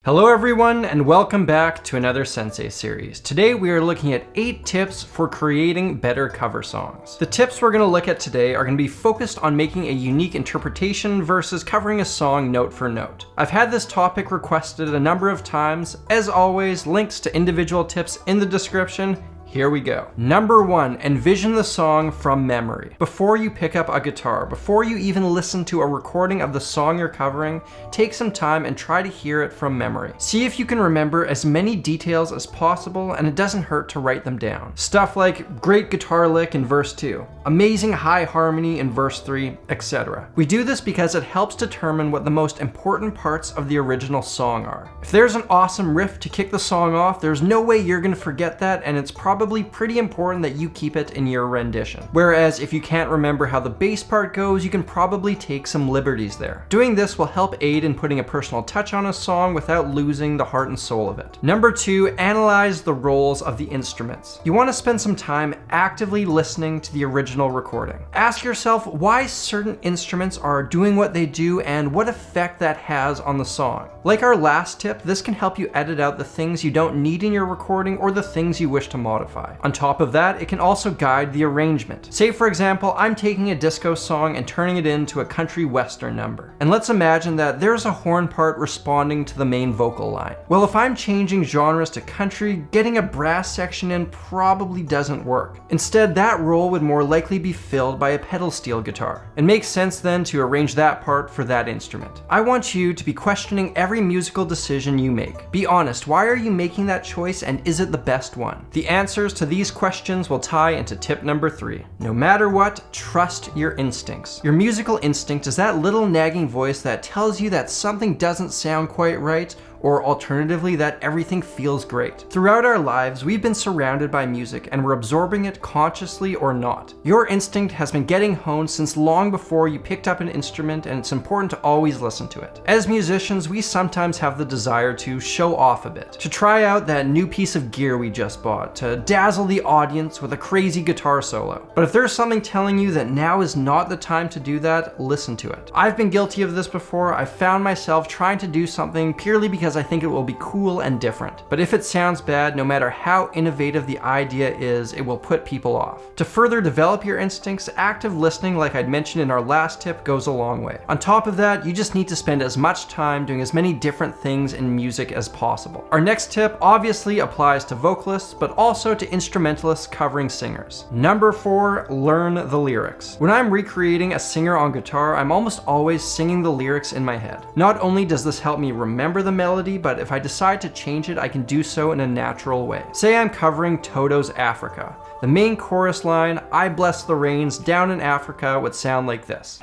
Hello everyone, and welcome back to another Sensei series. Today we are looking at 8 tips for creating better cover songs. The tips we're going to look at today are going to be focused on making a unique interpretation versus covering a song note for note. I've had this topic requested a number of times. As always, links to individual tips in the description. Here we go. Number 1, envision the song from memory. Before you pick up a guitar, before you even listen to a recording of the song you're covering, take some time and try to hear it from memory. See if you can remember as many details as possible, and it doesn't hurt to write them down. Stuff like great guitar lick in verse 2, amazing high harmony in verse 3, etc. We do this because it helps determine what the most important parts of the original song are. If there's an awesome riff to kick the song off, there's no way you're going to forget that, and it's probably pretty important that you keep it in your rendition. Whereas if you can't remember how the bass part goes, you can probably take some liberties there. Doing this will help aid in putting a personal touch on a song without losing the heart and soul of it. Number 2, analyze the roles of the instruments. You want to spend some time actively listening to the original recording. Ask yourself why certain instruments are doing what they do and what effect that has on the song. Like our last tip, this can help you edit out the things you don't need in your recording or the things you wish to modify. On top of that, it can also guide the arrangement. Say for example, I'm taking a disco song and turning it into a country western number. And let's imagine that there's a horn part responding to the main vocal line. Well, if I'm changing genres to country, getting a brass section in probably doesn't work. Instead, that role would more likely be filled by a pedal steel guitar. It makes sense then to arrange that part for that instrument. I want you to be questioning every musical decision you make. Be honest, why are you making that choice, and is it the best one? The answers to these questions will tie into tip number 3. No matter what, trust your instincts. Your musical instinct is that little nagging voice that tells you that something doesn't sound quite right, or alternatively that everything feels great. Throughout our lives, we've been surrounded by music and we're absorbing it consciously or not. Your instinct has been getting honed since long before you picked up an instrument, and it's important to always listen to it. As musicians, we sometimes have the desire to show off a bit, to try out that new piece of gear we just bought, to dazzle the audience with a crazy guitar solo. But if there's something telling you that now is not the time to do that, listen to it. I've been guilty of this before. I've found myself trying to do something purely because I think it will be cool and different. But if it sounds bad, no matter how innovative the idea is, it will put people off. To further develop your instincts, active listening, like I'd mentioned in our last tip, goes a long way. On top of that, you just need to spend as much time doing as many different things in music as possible. Our next tip obviously applies to vocalists, but also to instrumentalists covering singers. Number 4, learn the lyrics. When I'm recreating a singer on guitar, I'm almost always singing the lyrics in my head. Not only does this help me remember the melody, but if I decide to change it, I can do so in a natural way. Say I'm covering Toto's Africa. The main chorus line, "I bless the rains down in Africa," would sound like this.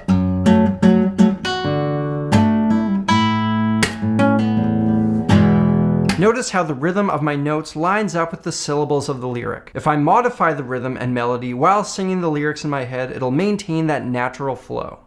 Notice how the rhythm of my notes lines up with the syllables of the lyric. If I modify the rhythm and melody while singing the lyrics in my head, it'll maintain that natural flow.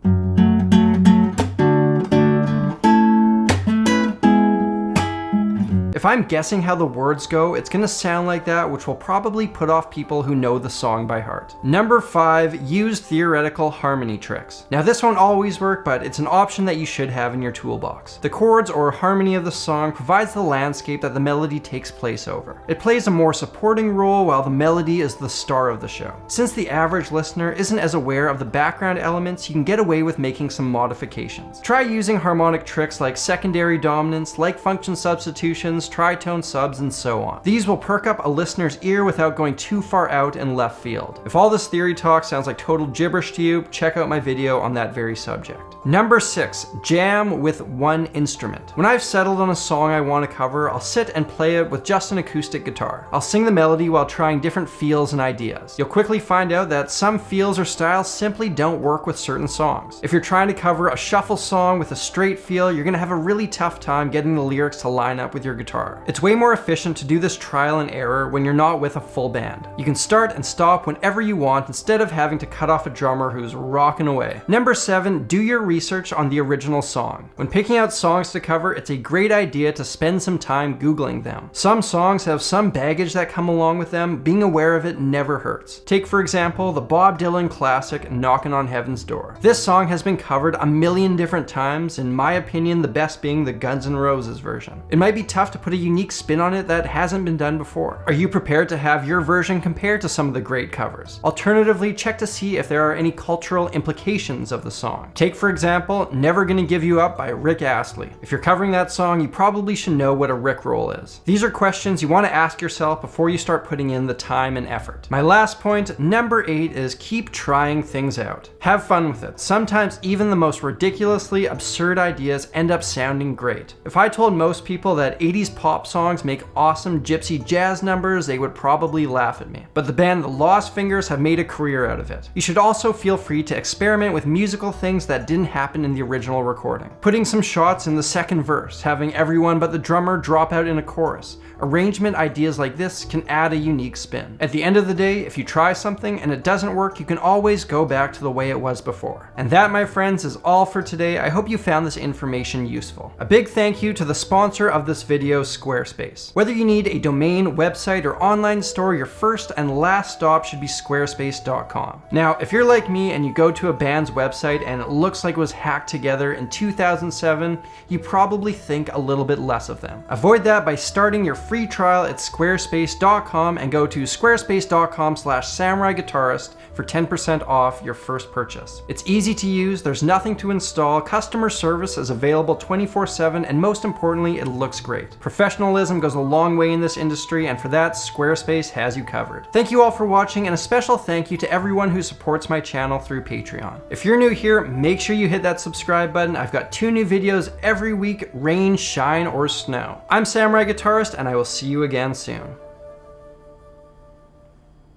If I'm guessing how the words go, it's gonna sound like that, which will probably put off people who know the song by heart. Number 5, use theoretical harmony tricks. Now this won't always work, but it's an option that you should have in your toolbox. The chords or harmony of the song provides the landscape that the melody takes place over. It plays a more supporting role while the melody is the star of the show. Since the average listener isn't as aware of the background elements, you can get away with making some modifications. Try using harmonic tricks like secondary dominance, like function substitutions, tritone subs, and so on. These will perk up a listener's ear without going too far out in left field. If all this theory talk sounds like total gibberish to you, check out my video on that very subject. Number 6, jam with one instrument. When I've settled on a song I want to cover, I'll sit and play it with just an acoustic guitar. I'll sing the melody while trying different feels and ideas. You'll quickly find out that some feels or styles simply don't work with certain songs. If you're trying to cover a shuffle song with a straight feel, you're going to have a really tough time getting the lyrics to line up with your guitar guitar. It's way more efficient to do this trial and error when you're not with a full band. You can start and stop whenever you want instead of having to cut off a drummer who's rocking away. Number 7, do your research on the original song. When picking out songs to cover, it's a great idea to spend some time Googling them. Some songs have some baggage that come along with them. Being aware of it never hurts. Take, for example, the Bob Dylan classic Knockin' on Heaven's Door. This song has been covered a million different times, in my opinion the best being the Guns N' Roses version. It might be tough to put a unique spin on it that hasn't been done before. Are you prepared to have your version compared to some of the great covers? Alternatively, check to see if there are any cultural implications of the song. Take, for example, Never Gonna Give You Up by Rick Astley. If you're covering that song, you probably should know what a Rickroll is. These are questions you want to ask yourself before you start putting in the time and effort. My last point, number 8, is keep trying things out. Have fun with it. Sometimes even the most ridiculously absurd ideas end up sounding great. If I told most people that 80s pop songs make awesome gypsy jazz numbers, they would probably laugh at me. But the band The Lost Fingers have made a career out of it. You should also feel free to experiment with musical things that didn't happen in the original recording. Putting some shots in the second verse, having everyone but the drummer drop out in a chorus. Arrangement ideas like this can add a unique spin. At the end of the day, if you try something and it doesn't work, you can always go back to the way it was before. And that, my friends, is all for today. I hope you found this information useful. A big thank you to the sponsor of this video, Squarespace. Whether you need a domain, website, or online store, your first and last stop should be squarespace.com. Now, if you're like me and you go to a band's website and it looks like it was hacked together in 2007, you probably think a little bit less of them. Avoid that by starting your free trial at squarespace.com and go to squarespace.com/samuraiguitarist for 10% off your first purchase. It's easy to use, there's nothing to install, customer service is available 24/7, and most importantly, it looks great. Professionalism goes a long way in this industry, and for that, Squarespace has you covered. Thank you all for watching, and a special thank you to everyone who supports my channel through Patreon. If you're new here, make sure you hit that subscribe button. I've got 2 new videos every week, rain, shine, or snow. I'm Samurai Guitarist, and I will see you again soon.